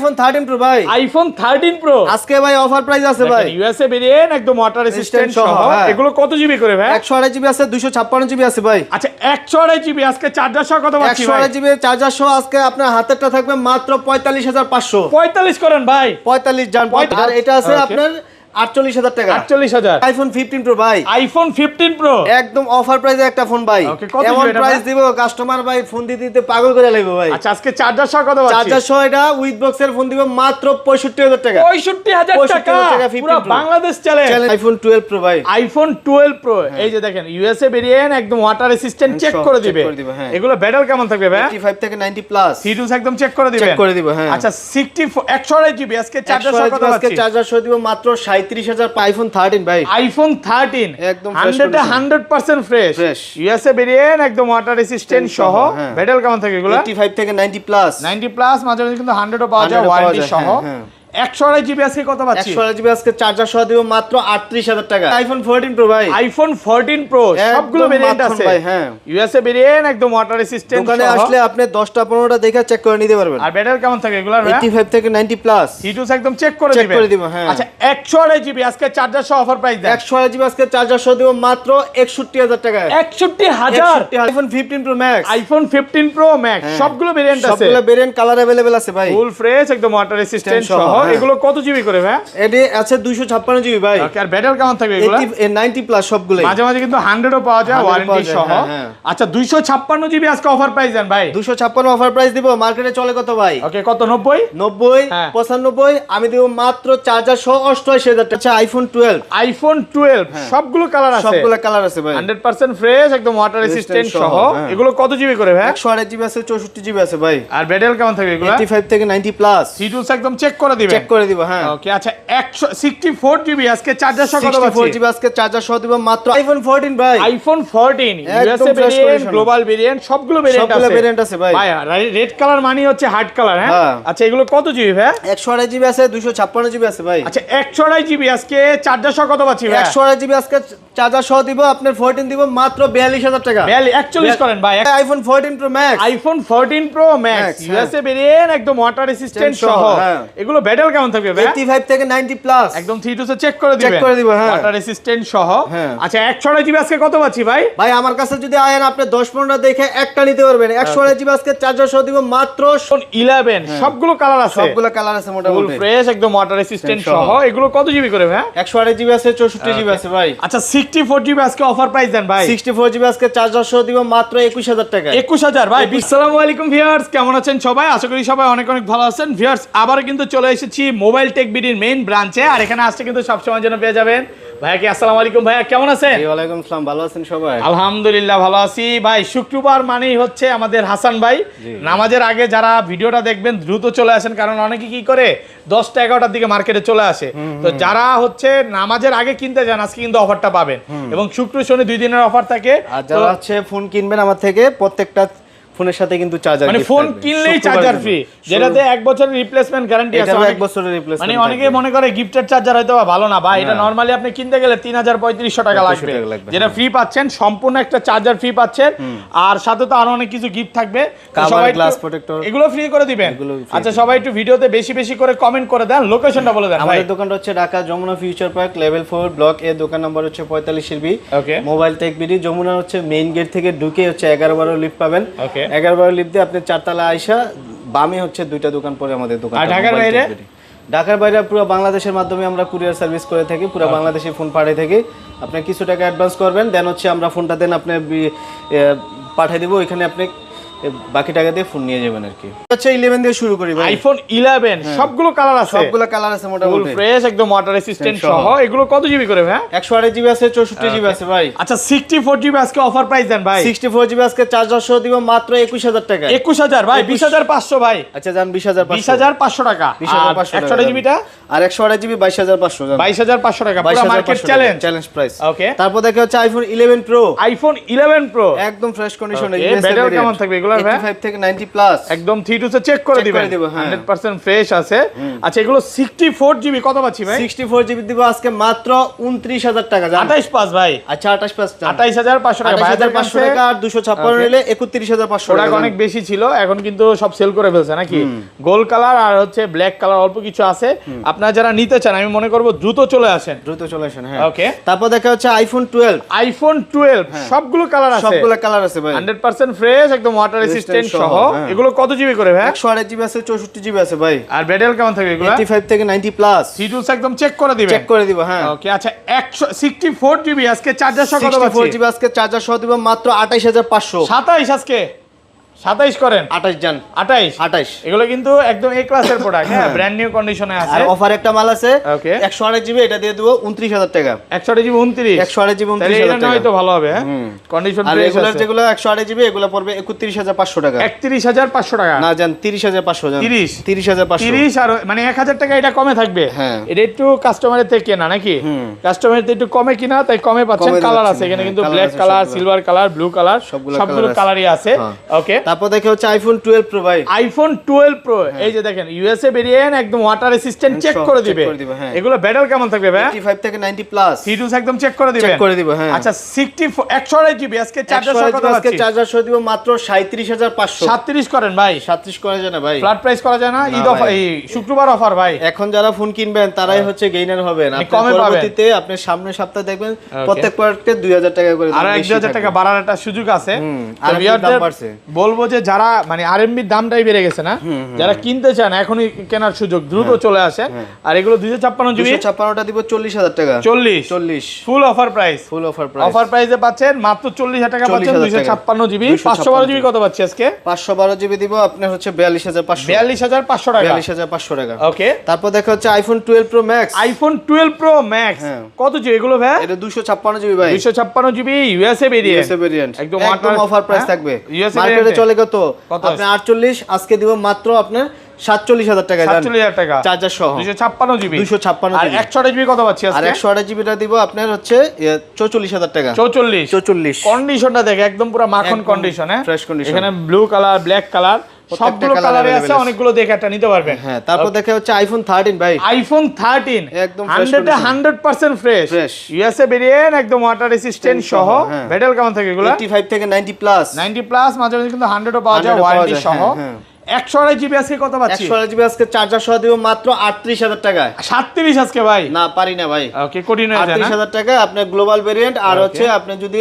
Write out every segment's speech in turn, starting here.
IPhone 13 pro ভাই। IPhone 13 pro আজকে ভাই অফার প্রাইস আছে ভাই। ইউএসএ ভেরিয়েন্ট একদম ওয়াটার রেসিস্ট্যান্ট সহ। এগুলো কত জিবি করে ভাই? 128 জিবি আছে, 256 জিবি আছে ভাই। আচ্ছা 128 জিবি আজকে চার্জার সহ কত পাচ্ছি ভাই? 128 জিবি চার্জার সহ আজকে আপনার হাতেরটা থাকবে মাত্র 45500। 45 করেন ভাই। 45 জান। আর এটা আছে আপনার 48000 টাকা। 48000 আইফোন 15 প্রো ভাই। আইফোন 15 প্রো একদম অফার প্রাইসে একটা ফোন ভাই। এমন প্রাইস দিব কাস্টমার ভাই ফোন দিতে পাগল করে লাগবে ভাই। আচ্ছা আজকে চার্জার সহ কত পাচ্ছি? চার্জার সহ এটা উইথ বক্সের ফোন দিব মাত্র 65000 টাকা। 65000 টাকা পুরো বাংলাদেশ চ্যালেঞ্জ। আইফোন 12 প্রো ভাই। আইফোন 12 প্রো এই যে দেখেন ইউএসএ ভেরিয়েন্ট একদম ওয়াটার রেসিস্ট্যান্ট চেক করে দিবে। এগুলো ব্যাটাল কেমন থাকবে ভাই? 85 থেকে 90 প্লাস। সিরিজ একদম চেক করে দিবে। চেক করে দিব হ্যাঁ। আচ্ছা 128 জিবি আজকে চার্জার সহ কত পাচ্ছি? আজকে চার্জার সহ দিব মাত্র 37000। আইফোন 13 ভাই। আইফোন 13 একদম 100% ফ্রেশ। ইউএসএ ভেরিয়েন্ট একদম ওয়াটার রেসিস্ট্যান্ট সহ। ব্যাটাল কেমন থাকে এগুলো? 85 থেকে 90 প্লাস। 90 প্লাস মাঝে মাঝে কিন্তু 100 ও পাওয়া যায় ওয়ারেন্টি সহ। 128 জিবি আজকে কত পাচ্ছি? 128 জিবি আজকে চার্জার সহ দিব মাত্র 38000 টাকা। আইফোন 14 প্রো ভাই। আইফোন 14 প্রো সবগুলো ভেরিয়েন্ট আছে ভাই হ্যাঁ। ইউএসএ ভেরিয়েন্ট একদম ওয়াটার রেসিস্ট্যান্ট সহ। দোকানে আসলে আপনি 10টা 15টা দেখে চেক করে নিতে পারবেন। আর ব্যাটারি কেমন থাকে এগুলা? 85 থেকে 90 প্লাস। হিটুস একদম চেক করে দিব হ্যাঁ। আচ্ছা 128 জিবি আজকে চার্জার সহ অফার প্রাইস দেন। 128 জিবি আজকে চার্জার সহ দিব মাত্র 61000 টাকা। 61000 iPhone 15 pro max. IPhone 15 pro max সবগুলো ভেরিয়েন্ট আছে। সবগুলো ভেরিয়েন্ট কালার अवेलेबल আছে ভাই। ফুল ফ্রেশ একদম ওয়াটার রেসিস্ট্যান্ট সহ। এগুলো কত জিবি করে ভাই? এডি আছে 256 জিবি ভাই। ওকে আর ব্যাটারি কেমন থাকবে এগুলো? 90 প্লাস সবগুলো। মাঝে মাঝে কিন্তু 100 ও পাওয়া যায় ওয়ারেন্টি সহ। আচ্ছা 256 জিবি আজকে অফার প্রাইস দেন ভাই। 256 অফার প্রাইস দিব। মার্কেটে চলে কত ভাই? ওকে কত 90 95 আমি দিব মাত্র চার্জার সহ 88000 টাকা। আচ্ছা আইফোন 12। আইফোন 12 সবগুলো কালার আছে। সবগুলো কালার আছে ভাই। 100% ফ্রেশ একদম ওয়াটার রেসিস্ট্যান্ট সহ। এগুলো কত জিবি করে ভাই? 128 জিবি আছে, 64 জিবি আছে ভাই। আর ব্যাটারি কেমন থাকবে এগুলো? 85 থেকে 90 প্লাস। হিটুস একদম চেক করে দিবেন। চেক করে দিব হ্যাঁ। ওকে আচ্ছা 164 জিবি আজকে চার্জার সহ কত পাচ্ছি? 64 জিবি আজকে চার্জার সহ দিব মাত্র আইফোন 14 ভাই। IPhone 14 USA variant global variant সবগুলো ভেরিয়েন্ট আছে। সবগুলো ভেরিয়েন্ট আছে ভাই। ভাই রেড কালার মানে হচ্ছে হার্ড কালার হ্যাঁ। আচ্ছা এগুলো কত জিবি ভাই? 128 জিবি আছে, 256 জিবি আছে ভাই। আচ্ছা 128 জিবি আজকে চার্জার সহ কত পাচ্ছি ভাই? 128 জিবি আজকে চার্জার সহ দিব আপনার 14 দিব মাত্র 42000 টাকা। 41 করেন ভাই। IPhone 14 pro max. IPhone 14 pro max USA variant একদম ওয়াটার রেসিস্ট্যান্ট সহ। এগুলো ব্যাটারি কেমন থাকবে ভাই? 85 থেকে 90 প্লাস। একদম থিটুসে চেক করে দিবেন। চেক করে দিব হ্যাঁ। ওয়াটার রেসিস্ট্যান্ট সহ। আচ্ছা 128 জিবি আজকে কত পাচ্ছি ভাই? ভাই আমার কাছে যদি আয়েন আপনি 10-15টা দেখে একটা নিতে পারবেন। 128 জিবি আজকে চার্জার সহ দিব মাত্র 11 সবগুলো কালার আছে। সবগুলো কালার আছে মোটামুটি। ফুল ফ্রেশ একদম ওয়াটার রেসিস্ট্যান্ট সহ। এগুলো কত জিবি করে ভাই? 128 জিবি আছে, 64 জিবি আছে ভাই। আচ্ছা 64 জিবি আজকে অফার প্রাইস দেন ভাই। 64 জিবি আজকে চার্জার সহ দিব মাত্র 21000 টাকা। 21000 ভাই। আসসালামু আলাইকুম ভিউয়ার্স, কেমন আছেন সবাই? আশা করি সবাই অনেক অনেক ভালো আছেন। ভিউয়ার্স আবার কিন্তু চলে এসেছি মোবাইল টেক বিডির মেইন ব্রাঞ্চে। আর এখানে আসতে কিন্তু সব সময় জন্য পেয়ে যাবেন ভাইয়া কি। আসসালামু আলাইকুম ভাইয়া, কেমন আছেন? ওয়া আলাইকুম আসসালাম, ভালো আছেন সবাই? আলহামদুলিল্লাহ ভালো আছি ভাই। শুক্রবার মানেই হচ্ছে আমাদের হাসান ভাই নামাজের আগে যারা ভিডিওটা দেখবেন দ্রুত চলে আসেন, কারণ অনেকে কি করে 10টা 11টার দিকে মার্কেটে চলে আসে। তো যারা হচ্ছে নামাজের আগে কিনতে যান আজকে কিন্তু অফারটা পাবেন, এবং শুক্র শনি 2 দিনের অফার থাকে। আর যারা হচ্ছে ফোন কিনবেন আমার থেকে প্রত্যেকটা ফোনের সাথে কিন্তু চার্জার মানে ফোন কিনলেই চার্জার ফ্রি, যেটাতে 1 বছরের রিপ্লেসমেন্ট গ্যারান্টি আছে। 1 বছরের রিপ্লেসমেন্ট। মানে অনেকে মনে করে গিফটের চার্জার হয়তো ভালো না ভাই, এটা নরমালি আপনি কিনতে গেলে 3500 টাকা লাগবে, যেটা ফ্রি পাচ্ছেন, সম্পূর্ণ একটা চার্জার ফ্রি পাচ্ছেন। আর সাথে তো আরো অনেক কিছু গিফট থাকবে, সবাই গ্লাস প্রোটেক্টর এগুলো ফ্রি করে দিবেন। আচ্ছা সবাই একটু ভিডিওতে বেশি বেশি করে কমেন্ট করে দেন, লোকেশনটা বলে দেন। আমাদের দোকানটা হচ্ছে Dhaka Jamuna future park level 4 block A, দোকান নাম্বার হচ্ছে 45 B. Okay mobile tech BD Jamuna হচ্ছে মেইন গেট থেকে ঢুকে হচ্ছে 11-12 লিফট পাবেন। ওকে 11-12 লিফট দিয়ে আপনি 4 তলা আইসা বামে হচ্ছে 2টা দোকান পরে আমাদের দোকান। আর ঢাকার বাইরে? ঢাকার বাইরে পুরো বাংলাদেশের মাধ্যমে আমরা কুরিয়ার সার্ভিস করে থাকি, পুরো বাংলাদেশে ফোন পাঠিয়ে থাকি। আপনি কিছু টাকা অ্যাডভান্স করবেন, দেন হচ্ছে আমরা ফোনটা দেন আপনি পাঠিয়ে দেবো, ওইখানে আপনি বাকি টাকা দিয়ে ফোন নিয়ে যাবেন আর কি। আচ্ছা 11 দিয়ে শুরু করি ভাই। আইফোন 11 সবগুলো কালার আছে। সবগুলো কালার আছে মোটামুটি। ফুল ফ্রেশ একদম ওয়াটার রেসিস্ট্যান্ট সহ। এগুলো কত জিবি করে ভাই? 128 জিবি আছে, 64 জিবি আছে ভাই। আচ্ছা 64 জিবি আজকে অফার প্রাইস দেন ভাই। 64 জিবি আজকে চার্জার সহ দিব মাত্র 21000 টাকা। 21000 ভাই, 20500 ভাই। আচ্ছা জান 20500 20500 টাকা। 20500 টাকা। 128 জিবিটা আর 128 জিবি 22500 জান। 22500 টাকা পুরো market challenge. Challenge price. Okay তারপর দেখা হচ্ছে আইফোন 11 প্রো। আইফোন 11 প্রো একদম ফ্রেশ কন্ডিশনে। ব্যাটারি কেমন থাকবে এগুলো? ভাই 85 থেকে 90 প্লাস একদম 3 টু চেক করে দিবেন, 100% ফ্রেশ আছে। আচ্ছা এগুলো 64 জিবি কত পাচ্ছি ভাই? 64 জিবি দিব আজকে মাত্র 29000 টাকা। 28 পাস ভাই, আচ্ছা 28 28500 টাকা, 28500 টাকা আর 256 নিলে 31500 টাকা। অনেক বেশি ছিল, এখন কিন্তু সব সেল করে ফেলছে নাকি? গোল্ড কালার আর হচ্ছে ব্ল্যাক কালার অল্প কিছু আছে। আপনারা যারা নিতে চান আমি মনে করব দ্রুত চলে আসেন, হ্যাঁ। ওকে, তারপর দেখা হচ্ছে আইফোন 12 সবগুলো কালার আছে, সবগুলো কালার আছে ভাই, 100% ফ্রেশ, একদম ওয়াটার রেসিস্ট্যান্ট সহ। এগুলো কত জিবি করে ভাই? 128 জিবি আছে, 64 জিবি আছে ভাই। আর ব্যাটারি কেমন থাকবে এগুলো? 85 থেকে 90 প্লাস। সিটুলস একদম চেক করে দিবেন, চেক করে দিব, হ্যাঁ। ওকে, আচ্ছা 164 জিবি আজকে চার্জার সহ কত পাচ্ছি? 64 জিবি আজকে চার্জার সহ দিব মাত্র 28500। 27 আজকে 27 করেন, 28 জান, 28 এগুলো কিন্তু একদম এ ক্লাসের প্রোডাক্ট, হ্যাঁ, ব্র্যান্ড নিউ কন্ডিশনে আছে। আর অফার একটা মাল আছে, ওকে, 128 জিবি, এটা দিয়ে দেব 29000 টাকা। 128 জিবি 29, 128 জিবি 29000 টাকা, এটা ভালো হবে, হ্যাঁ। কন্ডিশন আর ফ্রেশ রেগুলার আছে। যেগুলো 128 জিবি এগুলো পড়বে 31500 টাকা। 31500 টাকা না জান, 30500 জান, 30500 30 আর মানে 1000 টাকা এটা কমে থাকবে, হ্যাঁ। এটা একটু কাস্টমারের থেকে কেনা নাকি? কাস্টমারের থেকে একটু কমে কিনা, তাই কমে পাচ্ছেন। কালার আছে এখানে কিন্তু black colour, silver colour, blue colour, সবগুলো কালারই আছে। ওকে, তারপর দেখে হচ্ছে আইফোন 12 প্রো ভাই। আইফোন 12 প্রো, এই যে দেখেন ইউএসএ ভেরিয়েন্ট, একদম ওয়াটার রেসিস্ট্যান্ট, চেক করে দিবে। এগুলো ব্যাটারি কেমন থাকবে ভাই? 85 থেকে 90 প্লাস। সিটুলস একদম চেক করে দিবেন, চেক করে দিব, হ্যাঁ। আচ্ছা 128 জিবি আজকে চার্জার সহ কত আজকে পাচ্ছি? চার্জার সহ দিব মাত্র 37500। 37 করেন ভাই, 37 করে জানা ভাই, ফ্ল্যাট প্রাইস করা যায় না? ঈদ অফার, এই শুক্রবার অফার ভাই। এখন যারা ফোন কিনবেন তারাই হচ্ছে গেইনার হবেন। আপনি কমে পাবেন, পরবর্তীতে আপনি সামনের সপ্তাহে দেখবেন প্রত্যেক প্রোডাক্টে 2000 টাকা করে আর 1000 টাকা বাড়ার একটা সুযোগ আছে। আর দাম বাড়ছে, বলবো যে যারা মানে আরএমবির দামটাই বেড়ে গেছে না, যারা কিনতে চান এখনই কেনার সুযোগ, দ্রুত চলে আসেন। আর এগুলো 256 জিবি, 256টা দিব 40000 টাকা। 40 ফুল অফার প্রাইস, অফার প্রাইসে পাচ্ছেন মাত্র 40000 টাকা পাচ্ছেন 256 জিবি। 512 জিবি কত পাচ্ছি আজকে? 512 জিবি দিব আপনার হচ্ছে 42500। 42500 টাকা, 42500 টাকা। ওকে, তারপর দেখা হচ্ছে iPhone 12 pro max. IPhone 12 pro max কত জিবি এগুলো ভাই? এটা 256 জিবি ভাই, 256 জিবি ইউএসএ ভেরিয়েন্ট, একদম অফার প্রাইস থাকবে। মার্কেটে চলে কত? আপনি 48, আজকে দিব মাত্র আপনার 47000 টাকা। 47000 টাকা চার্জার সহ 256 জিবি। 256 আর জিবি। 128 জিবি কত পাচ্ছি আজকে? আর 128 জিবিটা দিব আপনার হচ্ছে 44000 টাকা। 44 কন্ডিশনটা দেখে একদম পুরো মাখন কন্ডিশন, হ্যাঁ, ফ্রেশ কন্ডিশন। এখানে ব্লু কালার, ব্ল্যাক কালার, সবগুলো কালারে আছে, অনেকগুলো দেখে একটা নিতে পারবেন। হ্যাঁ, তারপর দেখা হচ্ছে আইফোন 13 ভাই। আইফোন 13 একদম 100% ফ্রেশ, ইউএসএ ভেরিয়েন্ট, একদম ওয়াটার রেসিস্ট্যান্ট সহ। ব্যাটারি কেমন থাকে এগুলো? 85 থেকে 90 প্লাস। 90 প্লাস, মাঝে মাঝে কিন্তু 100ও পাওয়া যায় ওয়ারেন্টি সহ। 128 জিবি আজকে কত পাচ্ছি? 128 জিবি আজকে চার্জার সহ দিব মাত্র 38000 টাকা। 37 আজকে ভাই, না পারি না ভাই। ওকে, কোডিন হয়ে যায় না? 38000 টাকা আপনার গ্লোবাল ভেরিয়েন্ট। আর হচ্ছে আপনি যদি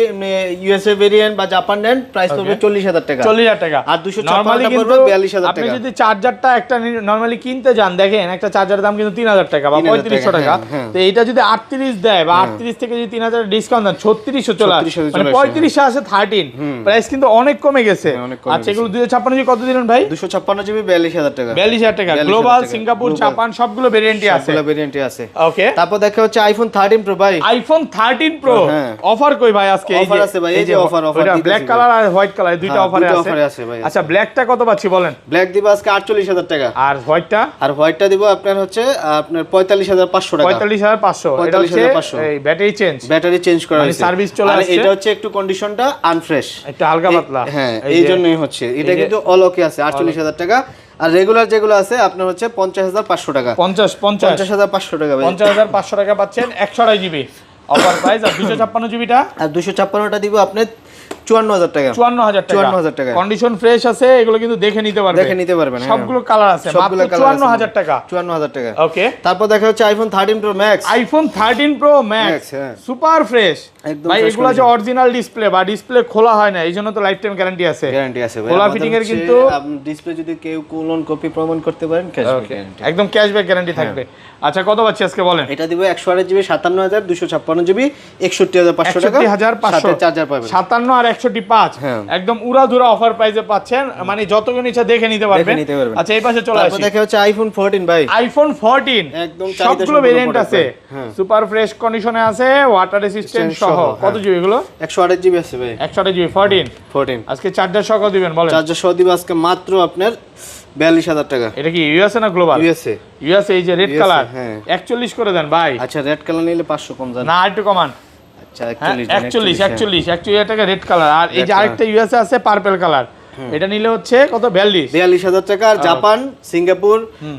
ইউএসএ ভেরিয়েন্ট বা জাপান নেন প্রাইস পড়বে 40000 টাকা। 40000 টাকা। আর 256 টা পড়বে 42000 টাকা। আপনি যদি চার্জারটা একটা নরমালি কিনতে যান, দেখেন একটা চার্জারের দাম কিন্তু 3000 টাকা বা 3500 টাকা। তো এটা যদি 38 দেয় বা 38 থেকে যদি 3000 ডিসকাউন্ট দেন 3600 চলে আসে, মানে 35 আসে 13, প্রাইস কিন্তু অনেক কমে গেছে। আচ্ছা এগুলো 256 জিবি কত দিলেন ভাই? 256 জিবি 42000 টাকা। 42000 টাকা। গ্লোবাল, সিঙ্গাপুর, জাপান সবগুলো ভেরিয়েন্টই আছে, সবগুলো ভেরিয়েন্টই আছে। ওকে, তারপর দেখা হচ্ছে আইফোন 13 প্রো ভাই। আইফোন 13 প্রো অফার কই ভাই আজকে? অফার আছে ভাই, এই যে অফার ব্ল্যাক কালার আর হোয়াইট কালার দুইটা অফারে আছে ভাই। আচ্ছা ব্ল্যাকটা কত পাচ্ছি বলেন? ব্ল্যাক দিব আজকে 48000 টাকা। আর হোয়াইটটা? আর হোয়াইটটা দিব আপনার হচ্ছে আপনার 45500 টাকা। 45500। এটা হচ্ছে এই ব্যাটারি চেঞ্জ করা মানে হয়েছে, সার্ভিস চলে আসছে। আর এটা হচ্ছে একটু কন্ডিশনটা আনফ্রেশ, একটু হালকা পাতলা, হ্যাঁ, এই জন্যই হচ্ছে। এটা কিন্তু অল ওকে আছে 48000 টাকা। আর রেগুলার যেগুলো আছে আপনার হচ্ছে 50500 টাকা। 50500 টাকা ভাই। 50500 টাকা পাচ্ছেন 128 জিবি অফার প্রাইস। আর 256 জিবিটা? আর 256টা দিব আপনি 54000 টাকা। 54000 টাকা। কন্ডিশন ফ্রেশ আছে, এগুলো কিন্তু দেখে নিতে পারবেন, সবগুলো কালার আছে, মাত্র 54000 টাকা। 54000 টাকা। ওকে, তারপর দেখা হচ্ছে iPhone 13 pro max. IPhone 13 pro max super fresh ভাই। এগুলো যে অরিজিনাল ডিসপ্লে বা ডিসপ্লে খোলা হয় না, এইজন্য তো লাইফ টাইম গ্যারান্টি আছে ভাই। খোলা ফিটিং এর কিন্তু ডিসপ্লে যদি কেউ কোলন কপি প্রমাণ করতে পারেন ক্যাশব্যাক গ্যারান্টি, একদম ক্যাশব্যাক গ্যারান্টি থাকবে। আচ্ছা কত পাচ্ছি আজকে বলেন? এটা দিব 128 জিবি 57000, 256 জিবি 61500 টাকা। 61500 সাথে চার্জার পাবেন। 57 আর 165 একদম উড়াধুরা অফার প্রাইসে পাচ্ছেন, মানে যতগুলো ইচ্ছা দেখে নিতে পারবেন। আচ্ছা এই পাশে চলে আসি। তারপর দেখা হচ্ছে আইফোন 14 ভাই। আইফোন 14 একদম সবগুলো ভেরিয়েন্ট আছে, সুপার ফ্রেশ কন্ডিশনে আছে, ওয়াটার রেসিস্ট্যান্ট সহ। কত জিবি এগুলো? 128 জিবি আছে ভাই। 128 জিবি 14 আজকে চার্জার সহ দিবেন বলেন? চার্জার সহ দিব আজকে মাত্র আপনার 42000 টাকা। এটা কি ইউএসএ না গ্লোবাল? ইউএসএ। এই যে রেড কালার 41 করে দেন ভাই। আচ্ছা রেড কালার নিলে 500 কম জান না, একটু কমান। আচ্ছা 41 টাকা রেড কালার। আর এই যে আরেকটা ইউএসএ আছে পার্পল কালার, এটা নিলে হচ্ছে কত 42,000 টাকা। আর জাপান, সিঙ্গাপুর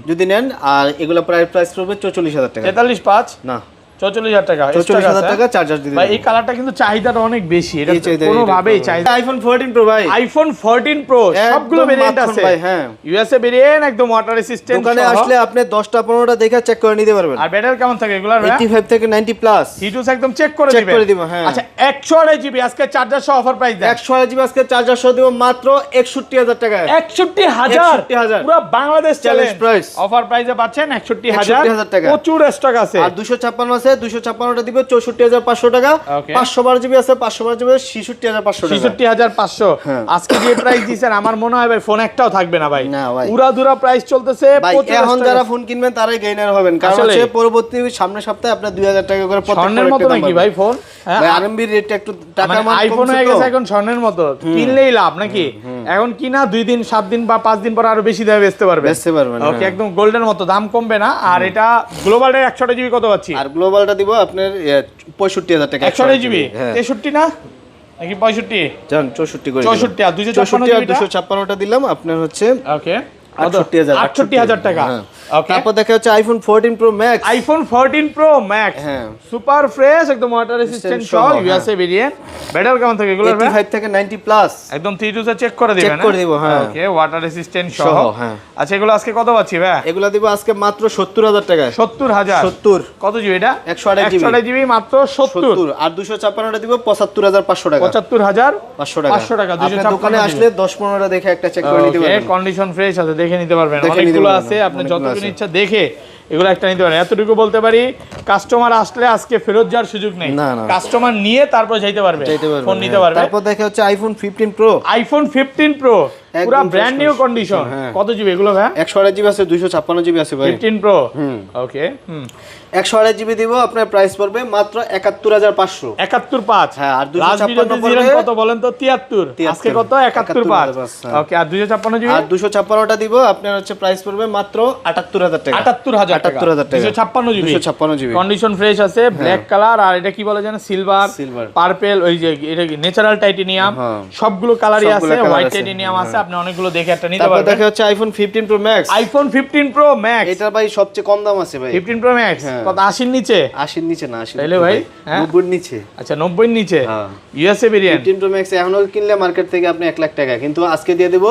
যদি নেন, আর এগুলো প্রাইস পড়বে 44,000 টাকা। 43.5 না 44,000 টাকা। 44,000 টাকা চার্জার দিতে ভাই এই কালারটা কিন্তু চাহিদাটা অনেক বেশি, এটা কোনোভাবেই চাহিদা। আইফোন 14 প্রো ভাই, আইফোন 14 প্রো সবগুলো ভেরিয়েন্ট আছে ভাই। হ্যাঁ, ইউএসএ ভেরিয়েন্ট, একদম ওয়াটার রেসিস্ট্যান্ট। দোকানে আসলে আপনি 10টা 15টা দেখে চেক করে নিতে পারবেন। আর ব্যাটারি কেমন থাকে এগুলার? 85 থেকে 90 প্লাস হিটুস একদম চেক করে দিব। হ্যাঁ, আচ্ছা 128 জিবি আজকে চার্জার সহ অফার প্রাইস দেন। 128 জিবি আজকে চার্জার সহ দিব মাত্র 61,000 টাকা। 61,000 পুরো বাংলাদেশ চ্যালেঞ্জ প্রাইস, অফার প্রাইসে পাচ্ছেন 61,000 টাকা। প্রচুর স্টক আছে। আর 256 আছে, 256টা দিব 64,500 টাকা। 512 জিবি আছে, 512 জিবি 66,500 টাকা। 66,500 আজকে যে প্রাইস দিবেন আমার মনে হয় ভাই ফোন একটাও থাকবে না ভাই। না ভাই, উড়াধুরা প্রাইস চলতেছে। এখন যারা ফোন কিনবেন তারাই গেইনার হবেন, কারণ হচ্ছে পরবর্তী সামনের সপ্তাহে আপনার 2,000 টাকা করে প্রত্যেক স্বর্ণের মতো নাকি ভাই ফোন? ভাই আরএমবি রেটটা একটু টাকা মান আইফোন হয়ে গেছে এখন স্বর্ণের মতো, কিনলেই লাভ নাকি? এখন কিনা 2 দিন 7 দিন বা 5 দিন পর আরো বেশি দামে বেচতে পারবেন। ওকে, একদম গোল্ডের মতো, দাম কমবে না। আর এটা গ্লোবালের 128 জিবি কত পাচ্ছি? আর গ্লোবালটা দিব আপনার 65,000 টাকা। 128 জিবি 63 না নাকি 65? জান 64 করে 64 আর 256টা দিলাম আপনার হচ্ছে ওকে 68,000 টাকা। ওকে, তারপর দেখা হচ্ছে iPhone 14 pro max. IPhone 14 pro max super fresh, একদম ওয়াটার রেসিস্ট্যান্ট সহ ইউএসএ ভেরিয়েন্ট। ব্যাটারি কেমন থাকে এগুলোর? 85 থেকে 90 প্লাস একদম 3 চেক করে দিবেন। চেক করে দিব। হ্যাঁ, ওকে, ওয়াটার রেসিস্ট্যান্ট সহ। হ্যাঁ, আচ্ছা এগুলো আজকে কত পাচ্ছি ভাই? এগুলা দিব আজকে মাত্র 70,000 টাকা। 70,000 কত জিবি এটা? 128 জিবি মাত্র 70। আর 256টা দিব 75,500 টাকা। 75,500 টাকা। 500 টাকা। আপনি দোকানে আসলে 10-15টা দেখে একটা চেক করে নিতে পারবেন। কন্ডিশন ফ্রেশ আছে, দেখে নিতে পারবেন। অনেকগুলো আছে, আপনি যতগুলো ইচ্ছা দেখে এগুলো একটা নিতে পারেন। এতটুকু বলতে পারি, কাস্টমার আসলে আজকে ফেরত যাওয়ার সুযোগ নেই। কাস্টমার নিয়ে তারপর যাইতে পারবে, ফোন নিতে পারবে। তারপর দেখা হচ্ছে আইফোন 15 প্রো। আইফোন 15 প্রো পুরো ব্র্যান্ড নিউ কন্ডিশন। কত জিবি এগুলো ভাই? 128 জিবি আছে, 256 জিবি আছে ভাই। 15 প্রো ওকে 128 জিবি দিব, আপনার প্রাইস পড়বে মাত্র 71,500। 71.5। হ্যাঁ, আর 256 পড়বে কত বলেন তো? 73। আজকে কত? 71.5। ওকে, আর 256 জিবি? আর 256টা দিব, আপনার হচ্ছে প্রাইস পড়বে মাত্র 78,000 টাকা। 78,000 টাকা। 256 জিবি। 256 জিবি কন্ডিশন ফ্রেশ আছে, ব্ল্যাক কালার। আর এটা কি বলে জানেন? সিলভার, পার্পল, ওই যে এটা কি ন্যাচারাল টাইটেনিয়াম, সবগুলো কালারই আছে। হোয়াইট টাইটেনিয়াম আছে, আপনি অনেকগুলো দেখে একটা নিতে পারবেন। তারপর দেখা হচ্ছে iPhone 15 pro max. IPhone 15 pro max এটা ভাই সবচেয়ে কম দাম আছে ভাই। 15 প্রো ম্যাক্স কত? 80 নিচে? 80 নিচে না, 80 তাইলে ভাই 90 নিচে। আচ্ছা 90 নিচে ইউএসএ ভেরিয়েন্ট। 15 প্রো ম্যাক্স এখনো কিনলে মার্কেট থেকে আপনি 1 লাখ টাকা, কিন্তু আজকে দিয়ে দেব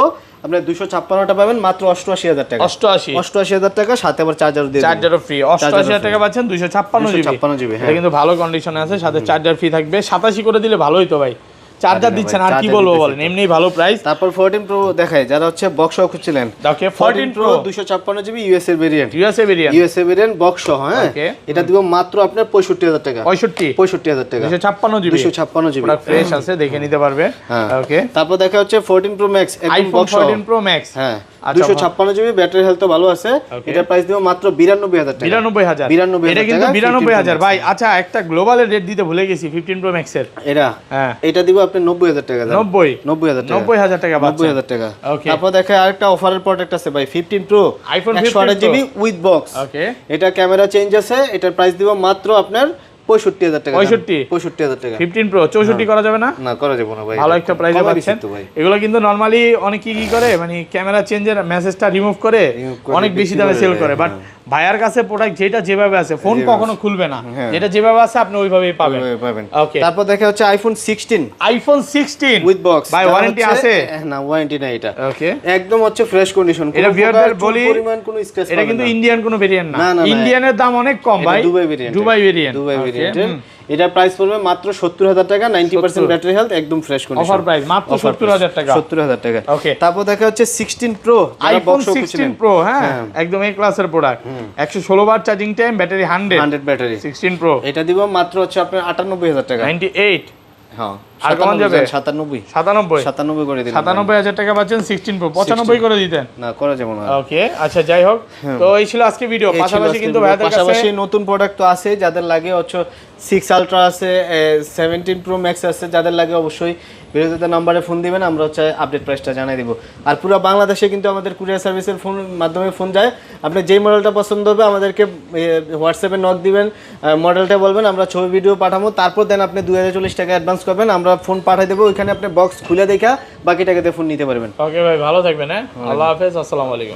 আপনি 256টা পাবেন মাত্র 88,000 টাকা। 88,000 টাকা, সাথে আবার চার্জার দিয়ে চার্জারও ফ্রি। 88,000 টাকা পাচ্ছেন 256 জিবি। এটা কিন্তু ভালো কন্ডিশনে আছে, সাথে চার্জার ফ্রি থাকবে। 87 করে দিলে ভালো হইতো ভাই, চার্জার দিচ্ছেন আর কি বলবো বলেন, এমনিই ভালো প্রাইস। তারপর 14 প্রো দেখায় যারা হচ্ছে বক্স সহ খুঁজছিলেন। ওকে 14 pro 256 GB USA variant. USA variant box সহ। হ্যাঁ, এটা দিব মাত্র আপনার 65,000 টাকা। 65,000 টাকা। 256 জিবি। 256 জিবি পুরো ফ্রেশ আছে, দেখে নিতে পারবে। ওকে, তারপর দেখা হচ্ছে 14 প্রো ম্যাক্স, একদম বক্স সহ। 14 প্রো ম্যাক্স। হ্যাঁ, 256 জিবি, ব্যাটারি হেলথ ভালো আছে। এটা প্রাইস দিব মাত্র 92,000 টাকা। 92,000 এটা কিন্তু 92,000 ভাই। আচ্ছা একটা গ্লোবালের রেট দিতে ভুলে গেছি 15 প্রো ম্যাক্স এর। এটা দিব আপনি 90,000 টাকা। 90,000 টাকা পাচ্ছেন। 90,000 টাকা। তারপর দেখে আরেকটা অফারের প্রোডাক্ট আছে ভাই, 15 pro iPhone 128 GB with box. Okay, এটা ক্যামেরা চেঞ্জ আছে, এটার প্রাইস দিব মাত্র আপনার 65,000 টাকা। 65,000 টাকা। 15 প্রো 64 করা যাবে না? না, করা যাবে না ভাই, ভালো একটা প্রাইসে পাচ্ছেন। এগুলো কিন্তু নরমালি অনেকে কি করে, মানে ক্যামেরা চেঞ্জের মেসেজটা রিমুভ করে অনেক বেশি দামে সেল করে। বাট ভাইয়ার কাছে প্রোডাক্ট যেটা যেভাবে আছে, ফোন কখনো খুলবে না, যেটা যেভাবে আছে আপনি ওইভাবেই পাবেন। ওকে, তারপর দেখা হচ্ছে আইফোন 16 উইথ বক্স। ভাই ওয়ারেন্টি আছে? না, ওয়ারেন্টি নাই এটা। ওকে, একদম হচ্ছে ফ্রেশ কন্ডিশন। এটা ভিউয়ারদের বলি পরিমাণ কোনো স্ক্র্যাচ এটা কিন্তু ইন্ডিয়ান কোনো ভেরিয়েন্ট না। ইন্ডিয়ানের দাম অনেক কম ভাই, দুবাই ভেরিয়েন্ট। এটা প্রাইস পড়বে মাত্র 70,000 টাকা। 90% ব্যাটারি হেলথ, একদম ফ্রেশ কন্ডিশন। অফার প্রাইস মাত্র 70,000 টাকা। 70,000 টাকা। ওকে, তারপর দেখা হচ্ছে 16 প্রো আইফোন 16 প্রো। হ্যাঁ, একদম এই ক্লাসের প্রোডাক্ট। 116 বার charging time, battery 100 battery. 16 pro এটা দিব মাত্র হচ্ছে আপনার 98,000 টাকা। 98। হ্যাঁ, আর কেমন যাবে? 97 করে দিন। 97,000 টাকা পাচ্ছেন 16 প্রো। 95 করে দিতেন? না, করা যাবে না। ওকে, আচ্ছা যাই হোক, তো এই ছিল আজকে ভিডিও। পাশাপাশি কিন্তু ভাইয়াদের কাছে পাশাপাশি নতুন প্রোডাক্ট তো আছে, যাদের লাগে হচ্ছে 6 আলট্রা আছে, 17 প্রো ম্যাক্স আছে, যাদের লাগে অবশ্যই ভিডিওতে নাম্বারে ফোন দিবেন, আমরা হচ্ছে আপডেট প্রাইসটা জানিয়ে দিব। আর পুরো বাংলাদেশে কিন্তু আমাদের কুরিয়ার সার্ভিসের ফোন মাধ্যমে ফোন যায়। আপনি যেই মডেলটা পছন্দ হবে আমাদেরকে হোয়াটসঅ্যাপে নক দিবেন, মডেলটা বলবেন, আমরা ছবি ভিডিও পাঠাবো, তারপর দেন আপনি 2,040 টাকা অ্যাডভান্স করবেন, আমরা ফোন পাঠিয়ে দেবো, ওইখানে আপনি বক্স খুলে দেখা বাকি টাকাতে ফোন নিতে পারবেন। ওকে ভাই, ভালো থাকবেন, হ্যাঁ, আল্লাহ হাফেজ, আসসালামু আলাইকুম।